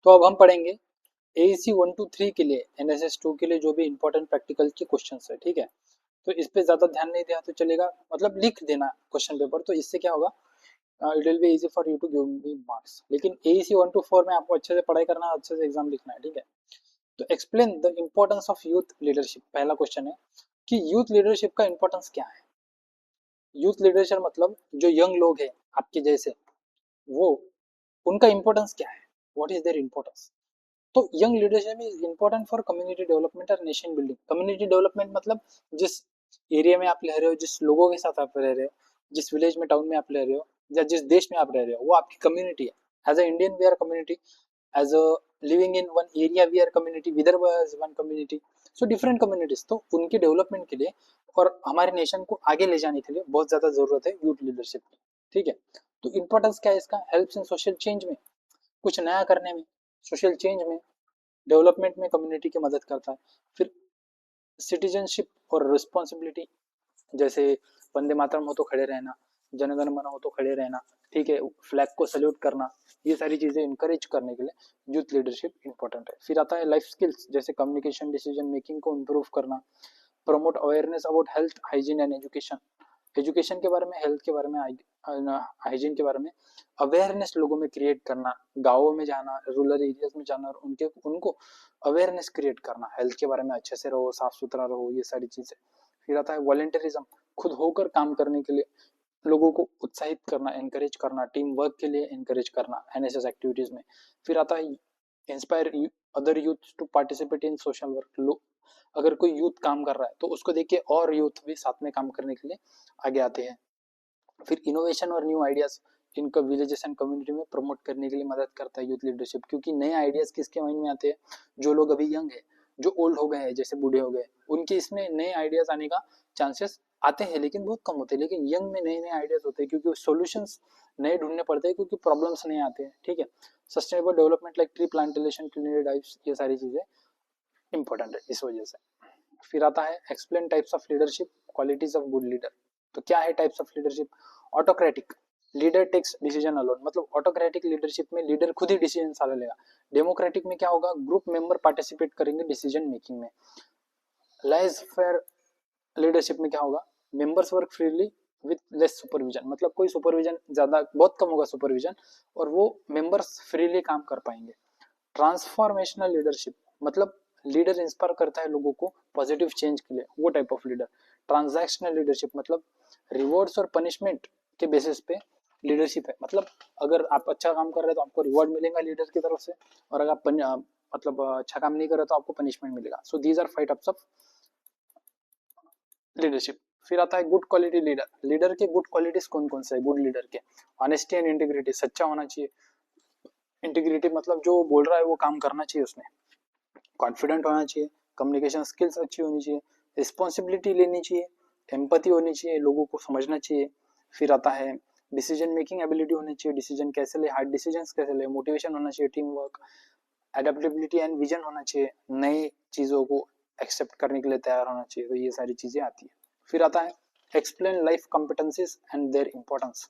तो अब हम पढ़ेंगे AEC 1 to 3 के लिए, NSS 2 के लिए जो भी इंपॉर्टेंट प्रैक्टिकल के क्वेश्चन है, ठीक है। तो इस पे ज्यादा ध्यान नहीं दिया तो चलेगा, मतलब लिख देना क्वेश्चन पेपर, तो इससे क्या होगा, it will be easy for you to give me marks. लेकिन AEC 1 to 4 में आपको अच्छे से पढ़ाई करना है, अच्छे से एग्जाम लिखना है, ठीक है। तो explain the importance of youth leadership, पहला क्वेश्चन है कि यूथ लीडरशिप का इंपॉर्टेंस क्या है। यूथ लीडरशिप मतलब जो यंग लोग हैं आपके जैसे, वो उनका इंपॉर्टेंस क्या है, व्हाट इज देयर इंपॉर्टेंस। तो young leadership is important for community development और नेशन बिल्डिंग। कम्युनिटी डेवलपमेंट मतलब जिस एरिया में आप रह रहे हो, जिस लोगों के साथ आप रह रहे हो, जिस विलेज में, टाउन में आप रह रहे हो, या जिस देश में आप रह रहे हो, वो आपकी कम्युनिटी है। As a Indian we are community, as a living in one area we are community, Vidarbha as one community, so different communities. तो उनके डेवलपमेंट के लिए और हमारे नेशन को आगे ले जाने के लिए बहुत ज्यादा जरूरत है यूथ लीडरशिप की, ठीक है। तो इंपॉर्टेंस क्या है इसका, हेल्प्स इन सोशल चेंज में, कुछ नया करने में, सोशल चेंज में, डेवलपमेंट में कम्युनिटी की मदद करता है। फिर सिटीजनशिप और रिस्पॉन्सिबिलिटी, जैसे वंदे मातरम हो तो खड़े रहना, जनगण मन हो तो खड़े रहना, ठीक है, फ्लैग को सल्यूट करना, ये सारी चीजें इंकरेज करने के लिए यूथ लीडरशिप इंपॉर्टेंट है। फिर आता है लाइफ स्किल्स, जैसे कम्युनिकेशन, डिसीजन मेकिंग को इम्प्रूव करना, promote awareness about health, hygiene and education, education के बारे में, हेल्थ के बारे में, हाइजीन के बारे में अवेयरनेस लोगों में क्रिएट करना, गाँवों में जाना, रूरल एरियाज में जाना और उनको अवेयरनेस क्रिएट करना, हेल्थ के बारे में अच्छे से रहो, साफ सुथरा रहो, ये सारी चीजें। फिर आता है वॉलंटियरिज्म, खुद होकर काम करने के लिए लोगों को उत्साहित करना, एनकरेज करना, टीम वर्क के लिए एनकरेज करना एनएसएस एक्टिविटीज में। फिर आता है inspire other youth to participate in social work, अगर कोई यूथ काम कर रहा है तो उसको देख के और यूथ भी साथ में काम करने के लिए आगे आते हैं। फिर इनोवेशन और न्यू आइडियाज इनका विलेजेस एंड कम्युनिटी में प्रमोट करने के लिए मदद करता है यूथ लीडरशिप, क्योंकि नए आइडियाज किसके माइंड में आते हैं, जो लोग अभी यंग है, जो ओल्ड हो गए हैं, जैसे बूढ़े हो गए, उनके इसमें नए आइडियाज आने का चांसेस आते हैं, लेकिन बहुत कम होते हैं। लेकिन यंग में नए नए आइडियाज होते हैं, क्योंकि सॉल्यूशंस नए ढूंढने पड़ते हैं, क्योंकि प्रॉब्लम्स नए आते हैं, ठीक है। Sustainable development like tree plantation, clean drives, ये सारी चीजें इंपॉर्टेंट है इस वजह से। फिर आता है explain types of leadership, qualities of good leader. तो क्या है types of leadership, autocratic, leader takes decision alone, मतलब ऑटोक्रेटिक लीडरशिप में लीडर खुद ही डिसीजन सारा लेगा। डेमोक्रेटिक में क्या होगा, ग्रुप मेंबर पार्टिसिपेट करेंगे डिसीजन मेकिंग में। लाइज फेयर लीडरशिप में क्या होगा, members work freely with less supervision, मतलब कोई सुपरविजन ज्यादा, बहुत कम होगा सुपरविजन, और वो मेंबर्स फ्रीली काम कर पाएंगे। ट्रांसफॉर्मेशनल लीडरशिप मतलब लीडर इंस्पायर करता है लोगों को पॉजिटिव चेंज के लिए, वो type of leader. Transactional leadership मतलब रिवॉर्ड्स और पनिशमेंट के बेसिस पे लीडरशिप है, मतलब अगर आप अच्छा काम कर रहे हैं तो आपको रिवॉर्ड मिलेगा लीडर की तरफ से, और अगर आप मतलब अच्छा काम नहीं कर रहे तो आपको पनिशमेंट मिलेगा। So these are 5 types of leadership. फिर आता है गुड क्वालिटी लीडर, लीडर के गुड क्वालिटीज कौन कौन से है गुड लीडर के, ऑनेस्टी एंड इंटीग्रिटी, सच्चा होना चाहिए, इंटीग्रिटी मतलब जो बोल रहा है वो काम करना चाहिए उसने, कॉन्फिडेंट होना चाहिए, कम्युनिकेशन स्किल्स अच्छी होनी चाहिए, रिस्पॉन्सिबिलिटी लेनी चाहिए, एम्पैथी होनी चाहिए, लोगों को समझना चाहिए। फिर आता है डिसीजन मेकिंग एबिलिटी होनी चाहिए, डिसीजन कैसे ले, हार्ड डिसीजन कैसे ले, मोटिवेशन होना चाहिए, team work, adaptability and vision होना चाहिए, नई चीजों को एक्सेप्ट करने के लिए तैयार होना चाहिए। तो ये सारी चीजें आती है। फिर आता है explain life competencies and their importance.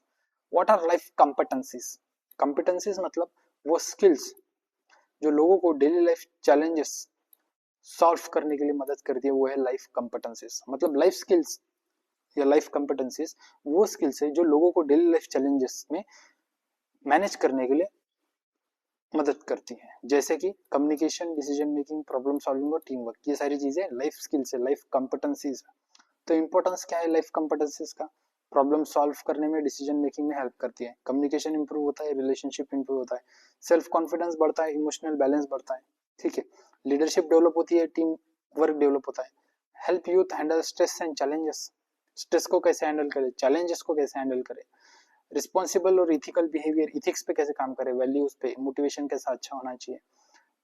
What our life competencies, competencies मतलब वो स्किल्स जो लोगों को डेली लाइफ चैलेंजेस सॉल्व करने के लिए मदद करती है, वो है लाइफ कॉम्पिटेंसीज। मतलब लाइफ स्किल्स या लाइफ कॉम्पिटेंसीज वो स्किल्स है जो लोगों को डेली लाइफ चैलेंजेस में मैनेज करने के लिए मदद करती है, जैसे कि communication, decision making, problem solving और टीम वर्क, ये सारी चीजें लाइफ स्किल्स है, लाइफ कॉम्पिटेंसीज। तो इंपॉर्टेंस क्या है लाइफ कॉम्पिटेंसीज का, प्रॉब्लम सॉल्व करने में, डिसीजन मेकिंग में हेल्प करती है, कम्युनिकेशन इंप्रूव होता है, रिलेशनशिप इंप्रूव होता है, सेल्फ कॉन्फिडेंस बढ़ता है, इमोशनल बैलेंस बढ़ता है, ठीक है, लीडरशिप डेवलप होती है, टीम वर्क डेवलप होता है, help youth handle stress and challenges, stress को कैसे हैंडल करे, चैलेंजेस को कैसे हैंडल करे, रिस्पॉन्सिबल और इथिकल बिहेवियर, इथिक्स पे कैसे काम करे, वैल्यूज पे, मोटिवेशन कैसा अच्छा होना चाहिए,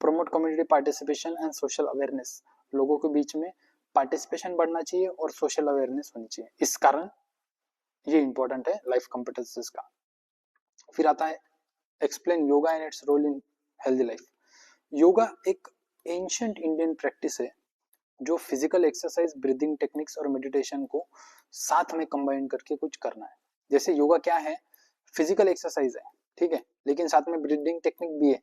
promote community participation and social awareness, लोगों के बीच में पार्टिसिपेशन बढ़ना चाहिए और सोशल अवेयरनेस होनी चाहिए, इस कारण ये इंपॉर्टेंट है लाइफ कॉम्पिटेंसीज का। फिर आता है explain yoga and its role in healthy life. Yoga एक एंशिएंट इंडियन प्रैक्टिस है जो फिजिकल एक्सरसाइज, ब्रीदिंग टेक्निक्स और मेडिटेशन को साथ में कंबाइन करके कुछ करना है। जैसे योगा क्या है, फिजिकल एक्सरसाइज है, ठीक है, लेकिन साथ में ब्रीदिंग टेक्निक भी है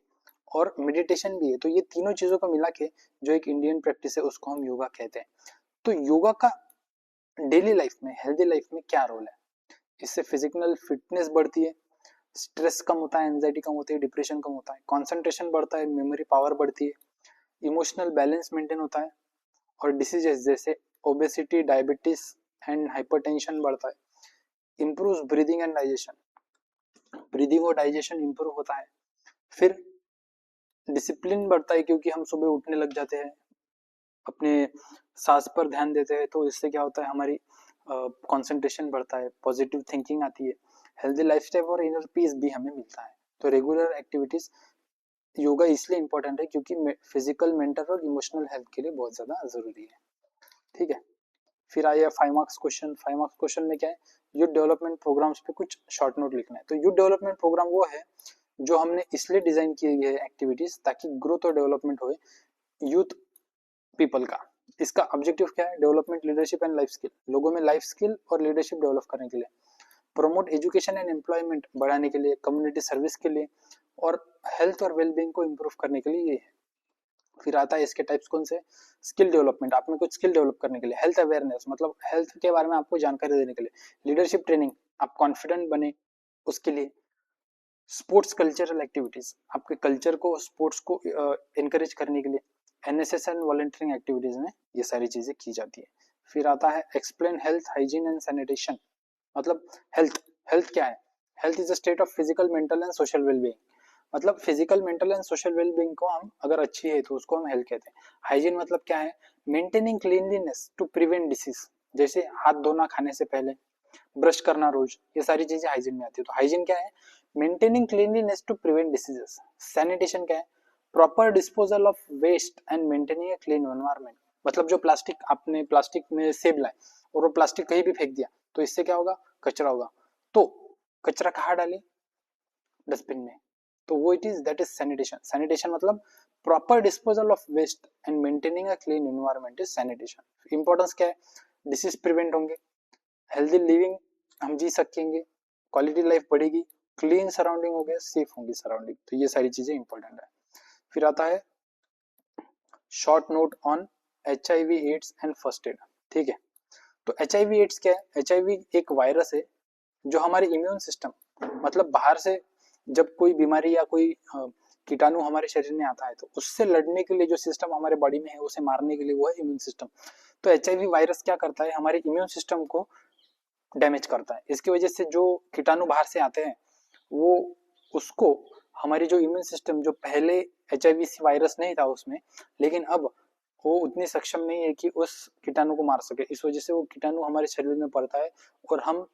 और मेडिटेशन भी है। तो ये तीनों चीजों को मिला के जो एक इंडियन प्रैक्टिस है उसको हम योगा कहते हैं। तो योगा का डेली लाइफ में, हेल्दी लाइफ में क्या रोल है? इससे फिजिकल फिटनेस बढ़ती है, स्ट्रेस कम होता है, एंजाइटी कम होती है, डिप्रेशन कम होता है, कंसंट्रेशन बढ़ता है, मेमोरी पावर बढ़ती है, इमोशनल बैलेंस मेंटेन होता है, और डिसीजेस जैसे ओबेसिटी, डायबिटीज एंड हाइपरटेंशन बढ़ता है, improve breathing and digestion, breathing और डाइजेशन इंप्रूव होता है। फिर डिसिप्लिन बढ़ता है क्योंकि हम सुबह उठने लग जाते हैं, अपने सांस पर ध्यान देते हैं, तो इससे क्या होता है हमारी कंसंट्रेशन बढ़ता है, पॉजिटिव थिंकिंग आती है, हेल्दी लाइफस्टाइल और इनर पीस भी हमें मिलता है। तो रेगुलर एक्टिविटीज योगा इसलिए इंपॉर्टेंट है क्योंकि फिजिकल, मेंटल और इमोशनल हेल्थ के लिए बहुत ज्यादा जरूरी है। ठीक है, फिर आइए 5 मार्क्स क्वेश्चन। 5 मार्क्स क्वेश्चन में क्या है, यूथ डेवलपमेंट प्रोग्राम्स पे कुछ शॉर्ट नोट लिखना है। तो यूथ डेवलपमेंट प्रोग्राम वो है जो हमने इसलिए डिजाइन किए गए एक्टिविटीज ताकि ग्रोथ और डेवलपमेंट हो यूथ पीपल का। इसका ऑब्जेक्टिव क्या है, development, leadership and life skill, लोगों में लाइफ स्किल और लीडरशिप डेवलप करने के लिए, प्रमोट एजुकेशन एंड एम्प्लॉयमेंट बढ़ाने के लिए, कम्युनिटी सर्विस के लिए, और हेल्थ और वेलबींग को इम्प्रूव करने के लिए ये है। फिर आता है इसके टाइप्स कौन से, स्किल डेवलपमेंट, आप में कुछ स्किल डेवलप करने के लिए, हेल्थ अवेयरनेस मतलब हेल्थ के बारे में आपको जानकारी देने के लिए, लीडरशिप ट्रेनिंग, आप कॉन्फिडेंट बने उसके लिए, स्पोर्ट्स कल्चरल एक्टिविटीज, आपके कल्चर को, स्पोर्ट्स को इनकरेज करने के लिए, एनएसएस एंड वॉलंटियरिंग एक्टिविटीज में ये सारी चीजें की जाती है। फिर आता है explain health, hygiene and sanitation, मतलब हेल्थ, हेल्थ क्या है, health is a state of physical, mental and social wellbeing, मतलब physical, mental and social wellbeing को हम अगर अच्छी है तो उसको हम हेल्थ कहते हैं। हाइजीन मतलब क्या है, maintaining cleanliness to prevent disease, जैसे हाथ धोना खाने से पहले, ब्रश करना रोज, ये सारी चीजें हाइजीन में आती है। तो हाइजीन क्या है, maintaining cleanliness to prevent diseases. Sanitation क्या है, proper disposal of waste and maintaining a clean environment, मतलब जो प्लास्टिक आपने प्लास्टिक में सेब लाए और वो प्लास्टिक कहीं भी फेंक दिया तो इससे क्या होगा, कचरा होगा, तो कचरा कहाँ डाले, डस्टबिन में, तो वो it is that is sanitation. Sanitation मतलब proper disposal of waste and maintaining a clean environment is sanitation. Importance क्या है, डिसीज प्रिवेंट होंगे, हेल्दी लिविंग हम जी सकेंगे, क्वालिटी लाइफ बढ़ेगी, क्लीन सराउंडिंग हो गया, सेफ होंगी सराउंडिंग, तो ये सारी चीजें इंपॉर्टेंट है। फिर आता है short note on HIV, AIDS and first aid. ठीक है, तो HIV एड्स क्या है, HIV एक वायरस है जो हमारे इम्यून सिस्टम, मतलब बाहर से जब कोई बीमारी या कोई कीटाणु हमारे शरीर में आता है तो उससे लड़ने के लिए जो सिस्टम हमारे बॉडी में है उसे मारने के लिए वो है इम्यून सिस्टम। तो HIV वायरस क्या करता है, हमारे इम्यून सिस्टम को डैमेज करता है। इसकी वजह से जो कीटाणु बाहर से आते हैं वो उसको, हमारी जो इम्यून सिस्टम जो पहले HIV वायरस नहीं था उसमें, लेकिन अब वो उतनी सक्षम नहीं है कि उस कीटाणु को मार सके, इस वजह से वो कीटाणु हमारे शरीर में पड़ता है और हम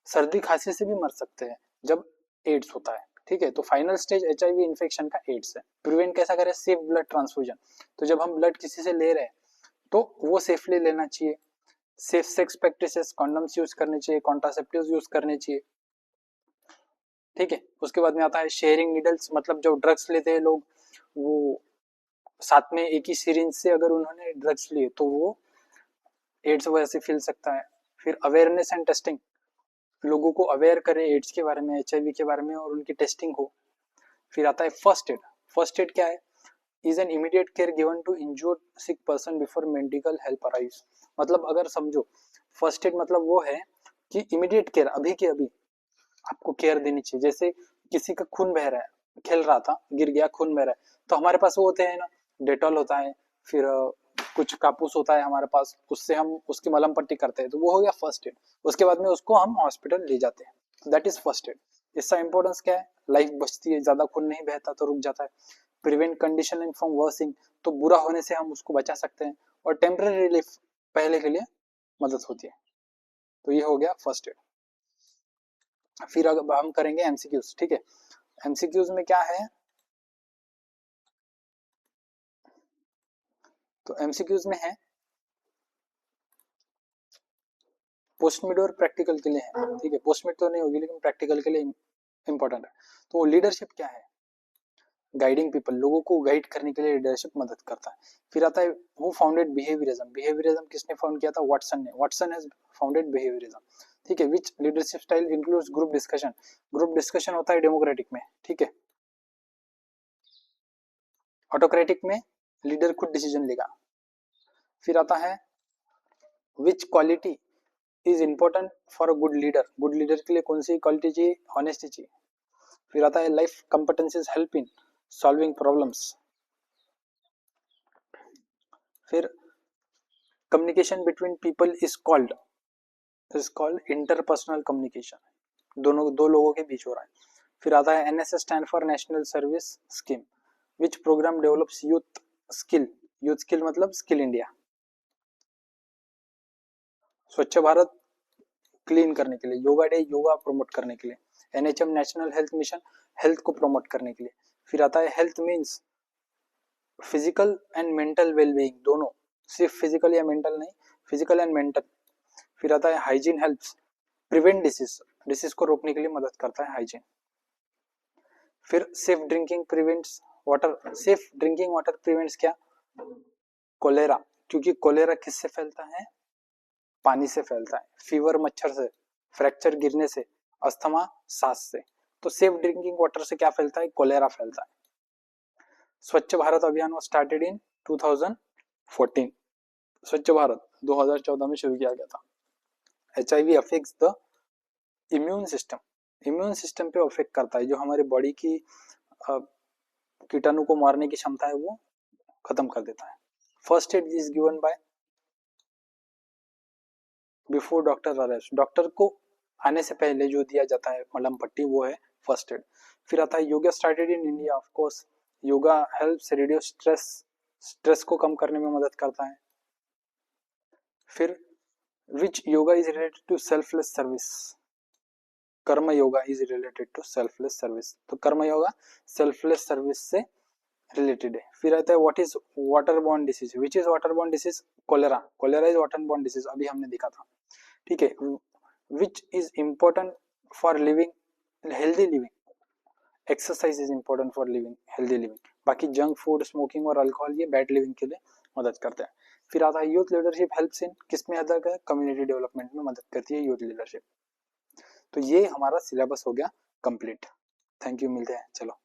सर्दी खांसी से भी मर सकते हैं जब एड्स होता है। ठीक है, तो फाइनल स्टेज HIV इन्फेक्शन का एड्स है। प्रिवेंट कैसा करें, सेफ ब्लड ट्रांसफ्यूजन, तो जब हम ब्लड किसी से ले रहे हैं तो वो सेफली लेना चाहिए, safe sex practices, condoms use करने चाहिए, कॉन्ट्रासेप्टिव्स यूज करने चाहिए। ठीक है, उसके बाद में आता है शेयरिंग नीडल्स, मतलब जो ड्रग्स लेते हैं लोग वो साथ में एक ही सिरिंज से अगर उन्होंने ड्रग्स लिए तो वो एड्स वजह से फैल सकता है। फिर अवेयरनेस एंड टेस्टिंग, लोगों को अवेयर करें एड्स के बारे में, HIV के बारे में और उनकी टेस्टिंग हो। फिर आता है फर्स्ट एड। फर्स्ट एड क्या है, is an immediate care given to injured sick person before medical help arrives, मतलब अगर समझो फर्स्ट एड मतलब वो है कि इमीडिएट केयर, अभी के अभी आपको केयर देनी चाहिए। जैसे किसी का खून बह रहा है, खेल रहा था गिर गया, खून बह रहा है, तो हमारे पास वो होते हैं ना, डेटॉल होता है, फिर कुछ कापूस होता है हमारे पास, उससे हम उसकी मलहम पट्टी करते हैं, तो वो हो गया फर्स्ट एड। उसके बाद में उसको हम हॉस्पिटल ले जाते हैं, दैट इज फर्स्ट एड। इसका इंपॉर्टेंस क्या है, लाइफ बचती है, ज्यादा खून नहीं बहता तो रुक जाता है, प्रिवेंट कंडीशन फ्रॉम वर्सिंग, तो बुरा होने से हम उसको बचा सकते हैं, और टेम्पररी रिलीफ पहले के लिए मदद होती है। तो ये हो गया फर्स्ट एड। फिर अब हम करेंगे एमसीक्यूज। ठीक है, एमसीक्यूज में क्या है, तो एमसीक्यूज में है पोस्ट मिड और प्रैक्टिकल के लिए है। ठीक है, पोस्ट मिड तो नहीं होगी लेकिन प्रैक्टिकल के लिए इंपॉर्टेंट है। तो लीडरशिप क्या है, गाइडिंग पीपल, लोगों को गाइड करने के लिए लीडरशिप मदद करता है। फिर आता है हु फाउंडेड बिहेवियरिज्म। बिहेवियरिज्म किसने फाउंड किया था, वाटसन ने, वाटसन हैज फाउंडेड बिहेवियरिज्म। ठीक है, which leadership style includes group discussion, group discussion होता है डेमोक्रेटिक में। ठीक है, ऑटोक्रेटिक में लीडर खुद डिसीजन लेगा। फिर आता है विच quality is important for a good leader, good leader के लिए कौन सी क्वालिटी चाहिए, ऑनेस्टी चाहिए। फिर आता है life competencies help in solving problems. फिर communication between people is called interpersonal communication, दो लोगों के बीच हो रहा है। फिर आता है NSS stand for national service scheme, which programme develops youth skill, youth skill मतलब स्किल इंडिया। स्वच्छ भारत क्लीन करने के लिए, योगा डे योगा प्रमोट करने के लिए, NHM national health mission health को प्रमोट करने के लिए। फिर आता है health means physical and mental wellbeing, दोनों, सिर्फ फिजिकल या मेंटल नहीं, फिजिकल एंड मेंटल। फिर आता है hygiene helps prevent disease, disease को रोकने के लिए मदद करता है हाइजीन। फिर safe drinking prevents water, safe drinking water prevents क्या, कोलेरा, क्योंकि कोलेरा किससे फैलता है, पानी से फैलता है, फीवर मच्छर से, फ्रैक्चर गिरने से, अस्थमा सांस से। तो सेफ ड्रिंकिंग वाटर से क्या फैलता है, कोलेरा फैलता है। स्वच्छ भारत अभियान वाज स्टार्टेड इन 2014, स्वच्छ भारत 2014 में शुरू किया गया था। HIV affects the immune system, immune system पे अफेक्ट करता है, जो हमारी बॉडी की कीटाणु को मारने की क्षमता है वो खत्म कर देता है। First aid is given by before doctor arrest, doctor को आने से पहले जो दिया जाता है मलहम पट्टी वो है फर्स्ट एड। फिर आता है yoga started in India, of course yoga helps reduce stress, stress को कम करने में मदद करता है। फिर which yoga is related to selfless service, karma yoga is related to selfless service, तो कर्म योगा सेल्फलेस सर्विस से रिलेटेड है। फिर आता है what is water borne disease, which is water borne disease, cholera, cholera is water borne disease, अभी हमने देखा था, ठीक है। Which is important for living healthy living, exercise is important for living healthy living. बाकी जंक फूड स्मोकिंग और alcohol ये bad living के लिए मदद करते हैं। फिर आता है यूथ लीडरशिप हेल्प्स इन, किसमें मदद है, कम्युनिटी डेवलपमेंट में मदद करती है यूथ लीडरशिप। तो ये हमारा सिलेबस हो गया कंप्लीट। थैंक यू, मिलते हैं, चलो।